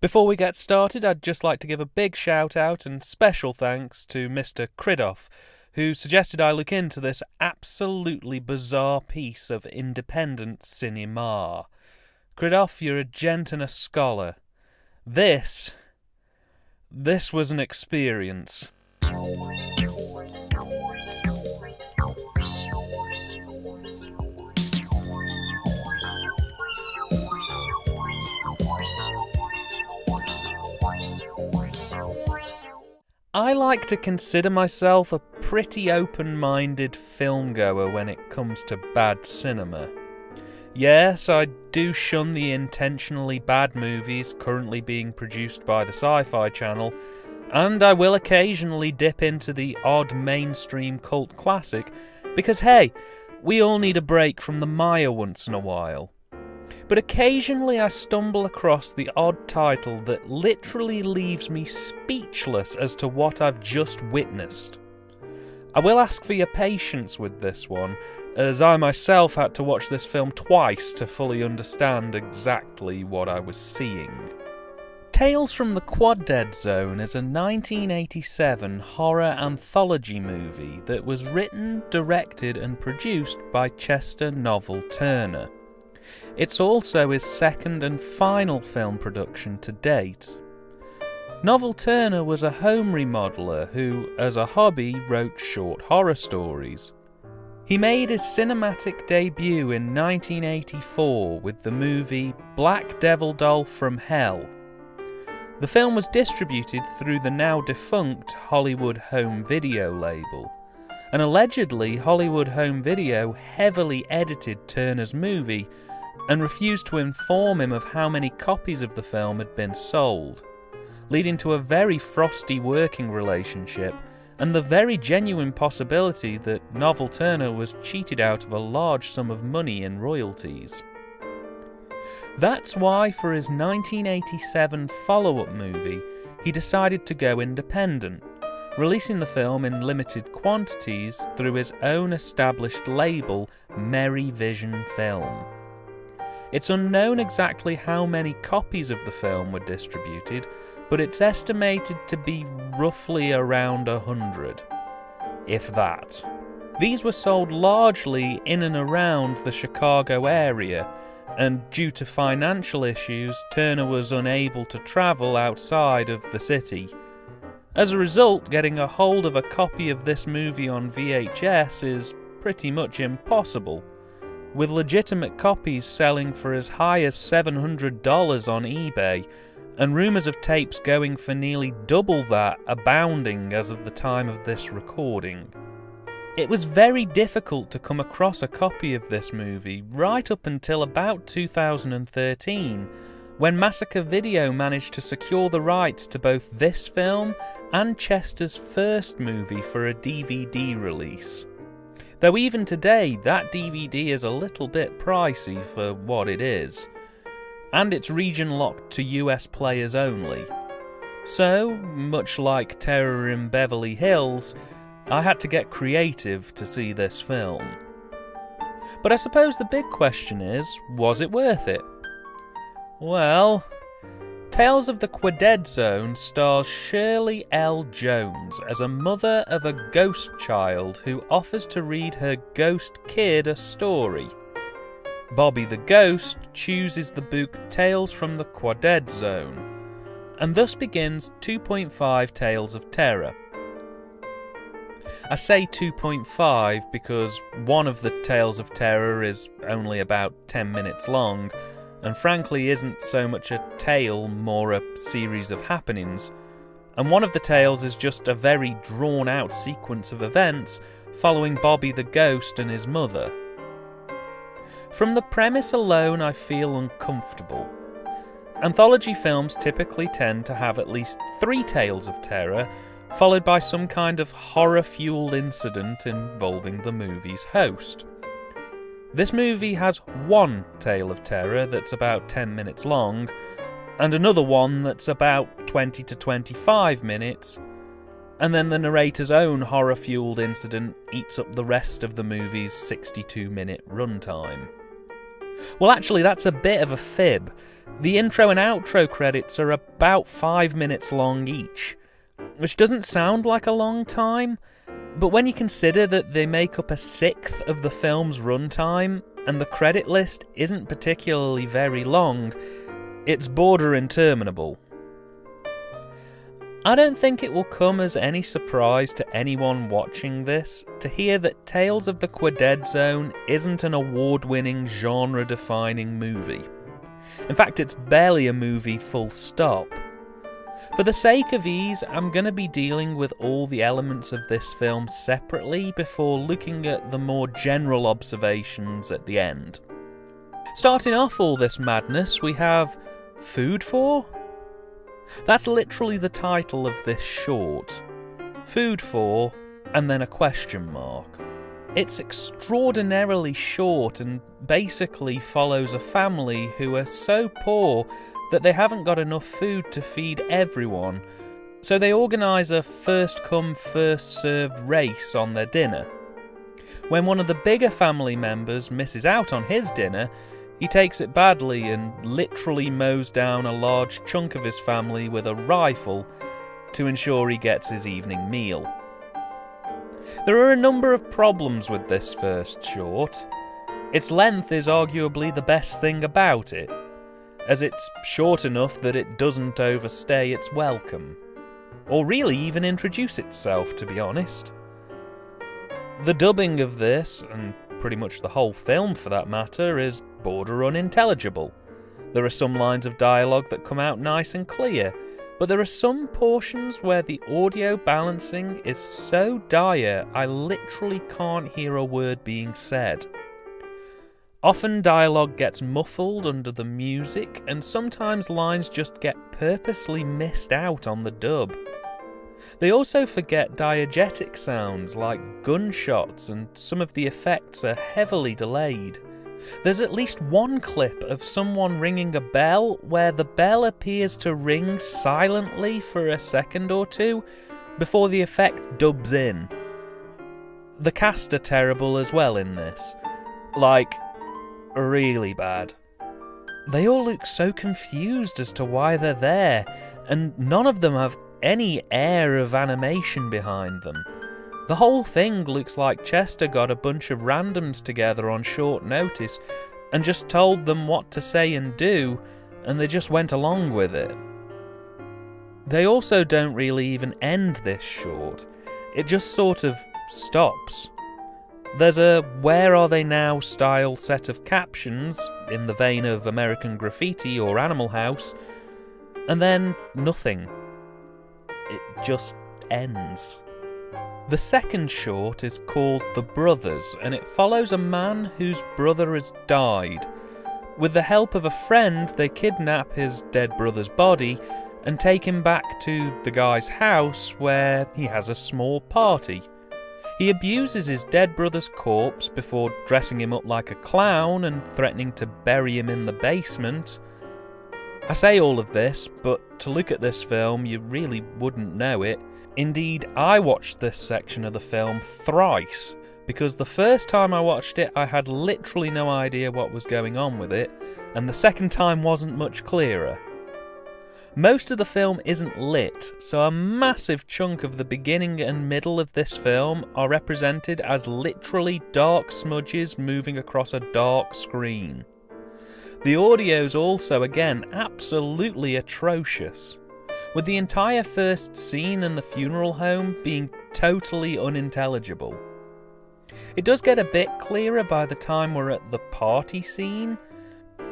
Before we get started, I'd just like to give a big shout out and special thanks to Mr. Cridoff, who suggested I look into this absolutely bizarre piece of independent cinema. Cridoff, you're a gent and a scholar. This was an experience. I like to consider myself a pretty open-minded filmgoer when it comes to bad cinema. Yes, I do shun the intentionally bad movies currently being produced by the Sci-Fi Channel, and I will occasionally dip into the odd mainstream cult classic, because hey, we all need a break from the mire once in a while. But occasionally I stumble across the odd title that literally leaves me speechless as to what I've just witnessed. I will ask for your patience with this one, as I myself had to watch this film twice to fully understand exactly what I was seeing. Tales from the Qua Dead Zone is a 1987 horror anthology movie that was written, directed and produced by Chester Novell Turner. It's also his second and final film production to date. Novell Turner was a home remodeler who, as a hobby, wrote short horror stories. He made his cinematic debut in 1984 with the movie Black Devil Doll from Hell. The film was distributed through the now defunct Hollywood Home Video label, and allegedly Hollywood Home Video heavily edited Turner's movie and refused to inform him of how many copies of the film had been sold, leading to a very frosty working relationship and the very genuine possibility that Novell Turner was cheated out of a large sum of money in royalties. That's why for his 1987 follow-up movie, he decided to go independent, releasing the film in limited quantities through his own established label, Merry Vision Film. It's unknown exactly how many copies of the film were distributed, but it's estimated to be roughly around 100, if that. These were sold largely in and around the Chicago area, and due to financial issues, Turner was unable to travel outside of the city. As a result, getting a hold of a copy of this movie on VHS is pretty much impossible, with legitimate copies selling for as high as $700 on eBay, and rumours of tapes going for nearly double that abounding as of the time of this recording. It was very difficult to come across a copy of this movie right up until about 2013, when Massacre Video managed to secure the rights to both this film and Chester's first movie for a DVD release. Though even today, that DVD is a little bit pricey for what it is, and it's region-locked to US players only. So, much like Terror in Beverly Hills, I had to get creative to see this film. But I suppose the big question is, was it worth it? Well, Tales of the Quadead Zone stars Shirley L. Jones as a mother of a ghost child who offers to read her ghost kid a story. Bobby the Ghost chooses the book Tales from the Quadead Zone, and thus begins 2.5 Tales of Terror. I say 2.5 because one of the Tales of Terror is only about 10 minutes long, and frankly isn't so much a tale, more a series of happenings, and one of the tales is just a very drawn-out sequence of events following Bobby the Ghost and his mother. From the premise alone, I feel uncomfortable. Anthology films typically tend to have at least 3 tales of terror, followed by some kind of horror-fueled incident involving the movie's host. This movie has one tale of terror that's about 10 minutes long, and another one that's about 20 to 25 minutes, and then the narrator's own horror-fueled incident eats up the rest of the movie's 62-minute runtime. Well, actually, that's a bit of a fib. The intro and outro credits are about 5 minutes long each, which doesn't sound like a long time, but when you consider that they make up a sixth of the film's runtime, and the credit list isn't particularly very long, it's border interminable. I don't think it will come as any surprise to anyone watching this to hear that Tales of the Quadead Zone isn't an award-winning, genre-defining movie. In fact, it's barely a movie full stop. For the sake of ease, I'm going to be dealing with all the elements of this film separately before looking at the more general observations at the end. Starting off all this madness, we have Food For? That's literally the title of this short. Food For, and then a question mark. It's extraordinarily short and basically follows a family who are so poor that they haven't got enough food to feed everyone, so they organise a first-come, first-served race on their dinner. When one of the bigger family members misses out on his dinner, he takes it badly and literally mows down a large chunk of his family with a rifle to ensure he gets his evening meal. There are a number of problems with this first short. Its length is arguably the best thing about it, as it's short enough that it doesn't overstay its welcome, or really even introduce itself, to be honest. The dubbing of this, and pretty much the whole film for that matter, is border unintelligible. There are some lines of dialogue that come out nice and clear, but there are some portions where the audio balancing is so dire I literally can't hear a word being said. Often dialogue gets muffled under the music, and sometimes lines just get purposely missed out on the dub. They also forget diegetic sounds like gunshots, and some of the effects are heavily delayed. There's at least one clip of someone ringing a bell where the bell appears to ring silently for a second or two before the effect dubs in. The cast are terrible as well in this. Like, really bad. They all look so confused as to why they're there, and none of them have any air of animation behind them. The whole thing looks like Chester got a bunch of randoms together on short notice and just told them what to say and do, and they just went along with it. They also don't really even end this short. It just sort of stops. There's a "Where Are They Now" style set of captions, in the vein of American Graffiti or Animal House, and then nothing. It just ends. The second short is called The Brothers, and it follows a man whose brother has died. With the help of a friend, they kidnap his dead brother's body and take him back to the guy's house where he has a small party. He abuses his dead brother's corpse before dressing him up like a clown and threatening to bury him in the basement. I say all of this, but to look at this film you really wouldn't know it. Indeed, I watched this section of the film thrice, because the first time I watched it I had literally no idea what was going on with it, and the second time wasn't much clearer. Most of the film isn't lit, so a massive chunk of the beginning and middle of this film are represented as literally dark smudges moving across a dark screen. The audio's also, again, absolutely atrocious, with the entire first scene in the funeral home being totally unintelligible. It does get a bit clearer by the time we're at the party scene,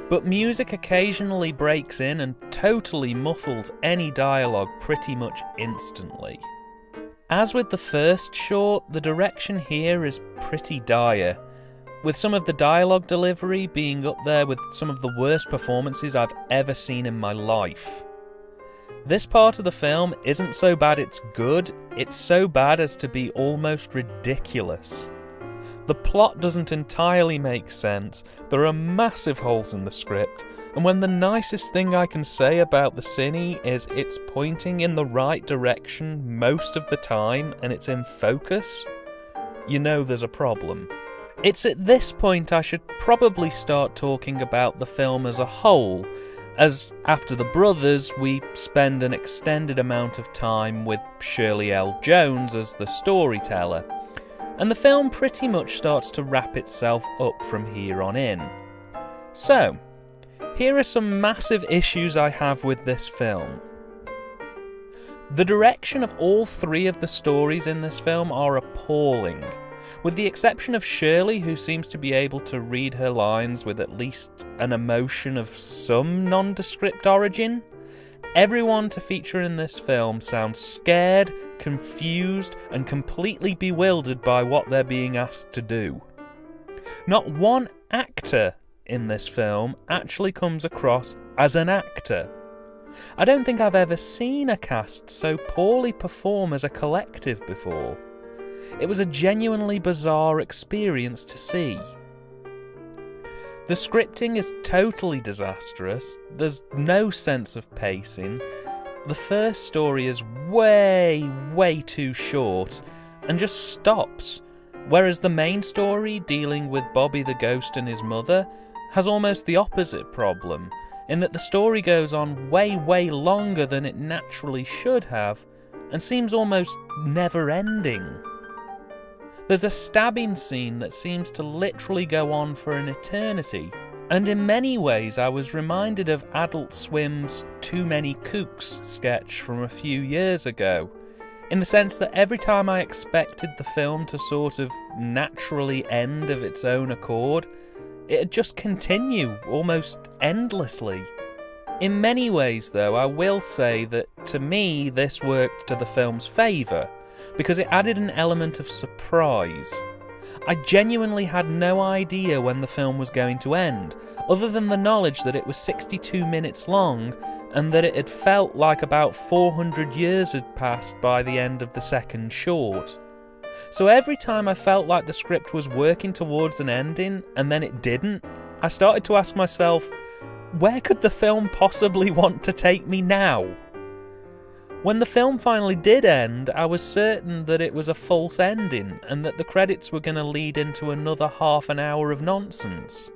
but music occasionally breaks in and totally muffles any dialogue pretty much instantly. As with the first short, the direction here is pretty dire, with some of the dialogue delivery being up there with some of the worst performances I've ever seen in my life. This part of the film isn't so bad it's good, it's so bad as to be almost ridiculous. The plot doesn't entirely make sense, there are massive holes in the script, and when the nicest thing I can say about the cine is it's pointing in the right direction most of the time and it's in focus, you know there's a problem. It's at this point I should probably start talking about the film as a whole, as after the brothers we spend an extended amount of time with Shirley L. Jones as the storyteller, and the film pretty much starts to wrap itself up from here on in. So, here are some massive issues I have with this film. The direction of all three of the stories in this film are appalling, with the exception of Shirley, who seems to be able to read her lines with at least an emotion of some nondescript origin. Everyone to feature in this film sounds scared, confused, and completely bewildered by what they're being asked to do. Not one actor in this film actually comes across as an actor. I don't think I've ever seen a cast so poorly perform as a collective before. It was a genuinely bizarre experience to see. The scripting is totally disastrous, there's no sense of pacing, the first story is way too short and just stops, whereas the main story, dealing with Bobby the Ghost and his mother, has almost the opposite problem, in that the story goes on way longer than it naturally should have, and seems almost never-ending. There's a stabbing scene that seems to literally go on for an eternity, and in many ways I was reminded of Adult Swim's Too Many Kooks sketch from a few years ago, in the sense that every time I expected the film to sort of naturally end of its own accord, it'd just continue almost endlessly. In many ways, though, I will say that to me this worked to the film's favour, because it added an element of surprise. I genuinely had no idea when the film was going to end, other than the knowledge that it was 62 minutes long and that it had felt like about 400 years had passed by the end of the second short. So every time I felt like the script was working towards an ending and then it didn't, I started to ask myself, where could the film possibly want to take me now? When the film finally did end, I was certain that it was a false ending and that the credits were going to lead into another half an hour of nonsense.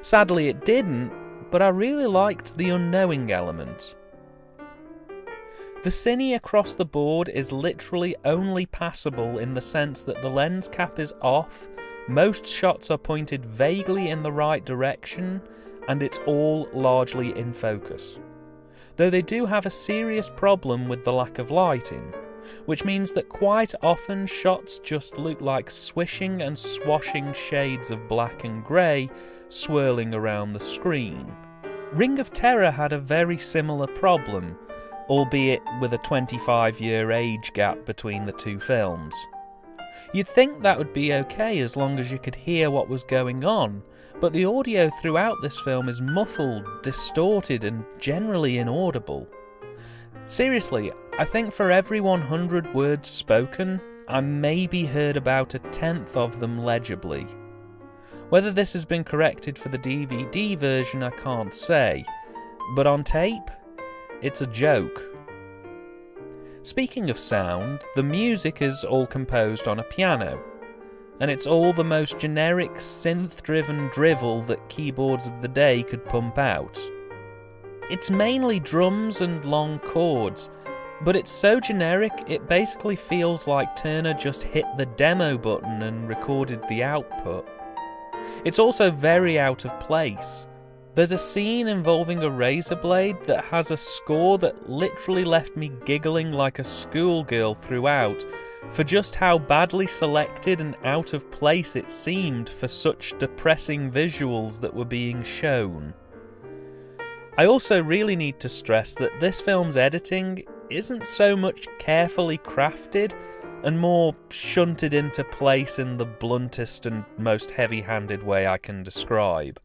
Sadly it didn't, but I really liked the unknowing element. The cine across the board is literally only passable in the sense that the lens cap is off, most shots are pointed vaguely in the right direction, and it's all largely in focus. Though they do have a serious problem with the lack of lighting, which means that quite often shots just look like swishing and swashing shades of black and grey swirling around the screen. Ring of Terror had a very similar problem, albeit with a 25-year age gap between the two films. You'd think that would be okay as long as you could hear what was going on, but the audio throughout this film is muffled, distorted, and generally inaudible. Seriously, I think for every 100 words spoken, I maybe heard about a tenth of them legibly. Whether this has been corrected for the DVD version I can't say, but on tape, it's a joke. Speaking of sound, the music is all composed on a piano, and it's all the most generic synth-driven drivel that keyboards of the day could pump out. It's mainly drums and long chords, but it's so generic it basically feels like Turner just hit the demo button and recorded the output. It's also very out of place. There's a scene involving a razor blade that has a score that literally left me giggling like a schoolgirl throughout, for just how badly selected and out of place it seemed for such depressing visuals that were being shown. I also really need to stress that this film's editing isn't so much carefully crafted and more shunted into place in the bluntest and most heavy-handed way I can describe.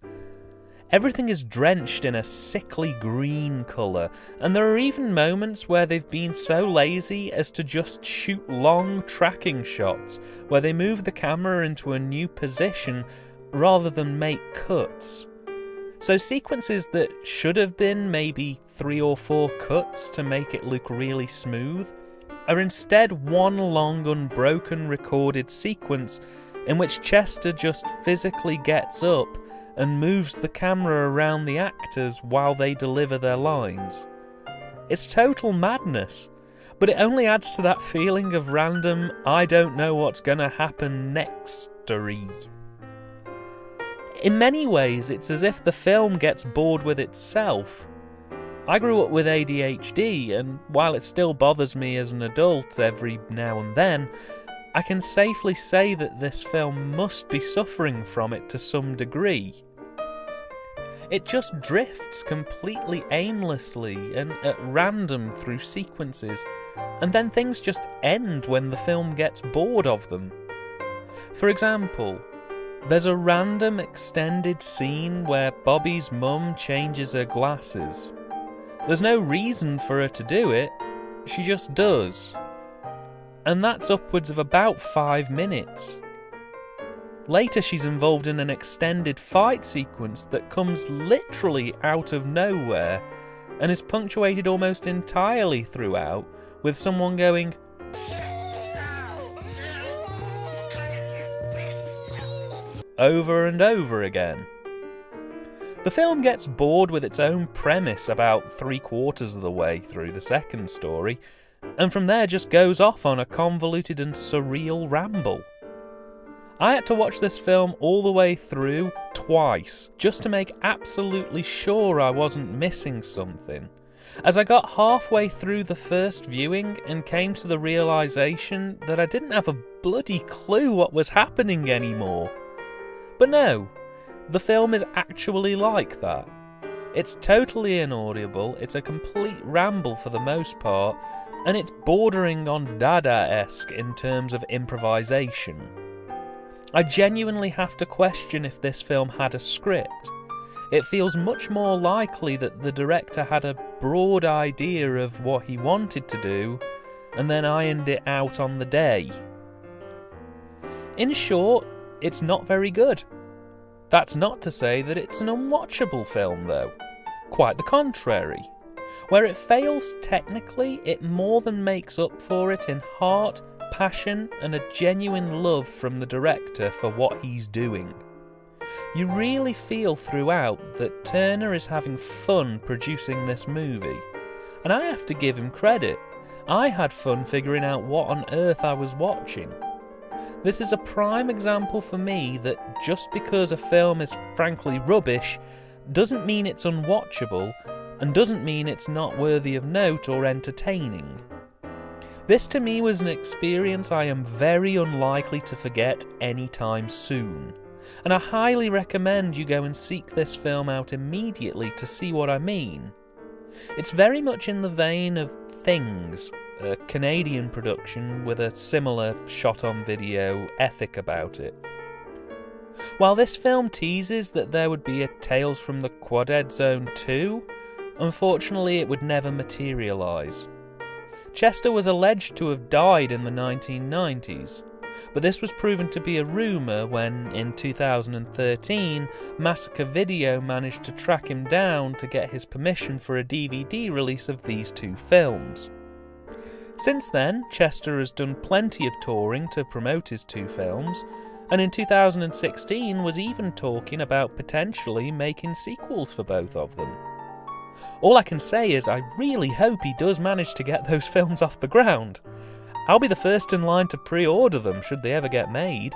Everything is drenched in a sickly green colour, and there are even moments where they've been so lazy as to just shoot long tracking shots where they move the camera into a new position rather than make cuts. So sequences that should have been maybe 3 or 4 cuts to make it look really smooth are instead one long unbroken recorded sequence in which Chester just physically gets up and moves the camera around the actors while they deliver their lines. It's total madness, but it only adds to that feeling of random, I don't know what's gonna happen next-ery. In many ways, it's as if the film gets bored with itself. I grew up with ADHD, and while it still bothers me as an adult every now and then, I can safely say that this film must be suffering from it to some degree. It just drifts completely aimlessly and at random through sequences, and then things just end when the film gets bored of them. For example, there's a random extended scene where Bobby's mum changes her glasses. There's no reason for her to do it, she just does. And that's upwards of about 5 minutes. Later she's involved in an extended fight sequence that comes literally out of nowhere and is punctuated almost entirely throughout with someone going over and over again. The film gets bored with its own premise about 3/4 of the way through the second story, and from there just goes off on a convoluted and surreal ramble. I had to watch this film all the way through twice, just to make absolutely sure I wasn't missing something, as I got halfway through the first viewing and came to the realisation that I didn't have a bloody clue what was happening anymore. But no, the film is actually like that. It's totally inaudible, it's a complete ramble for the most part, and it's bordering on Dada-esque in terms of improvisation. I genuinely have to question if this film had a script. It feels much more likely that the director had a broad idea of what he wanted to do, and then ironed it out on the day. In short, it's not very good. That's not to say that it's an unwatchable film, though. Quite the contrary. Where it fails technically, it more than makes up for it in heart, passion, and a genuine love from the director for what he's doing. You really feel throughout that Turner is having fun producing this movie, and I have to give him credit. I had fun figuring out what on earth I was watching. This is a prime example for me that just because a film is frankly rubbish doesn't mean it's unwatchable, and doesn't mean it's not worthy of note or entertaining. This to me was an experience I am very unlikely to forget anytime soon, and I highly recommend you go and seek this film out immediately to see what I mean. It's very much in the vein of Things, a Canadian production with a similar shot-on-video ethic about it. While this film teases that there would be a Tales from the Quadead Zone 2, unfortunately it would never materialise. Chester was alleged to have died in the 1990s, but this was proven to be a rumour when, in 2013, Massacre Video managed to track him down to get his permission for a DVD release of these two films. Since then, Chester has done plenty of touring to promote his two films, and in 2016 was even talking about potentially making sequels for both of them. All I can say is I really hope he does manage to get those films off the ground. I'll be the first in line to pre-order them should they ever get made.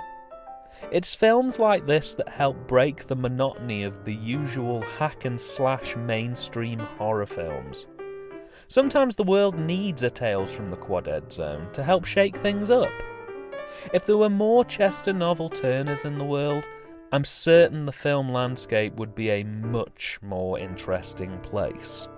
It's films like this that help break the monotony of the usual hack-and-slash mainstream horror films. Sometimes the world needs a Tales from the Quadead Zone to help shake things up. If there were more Chester Novell Turners in the world, I'm certain the film landscape would be a much more interesting place.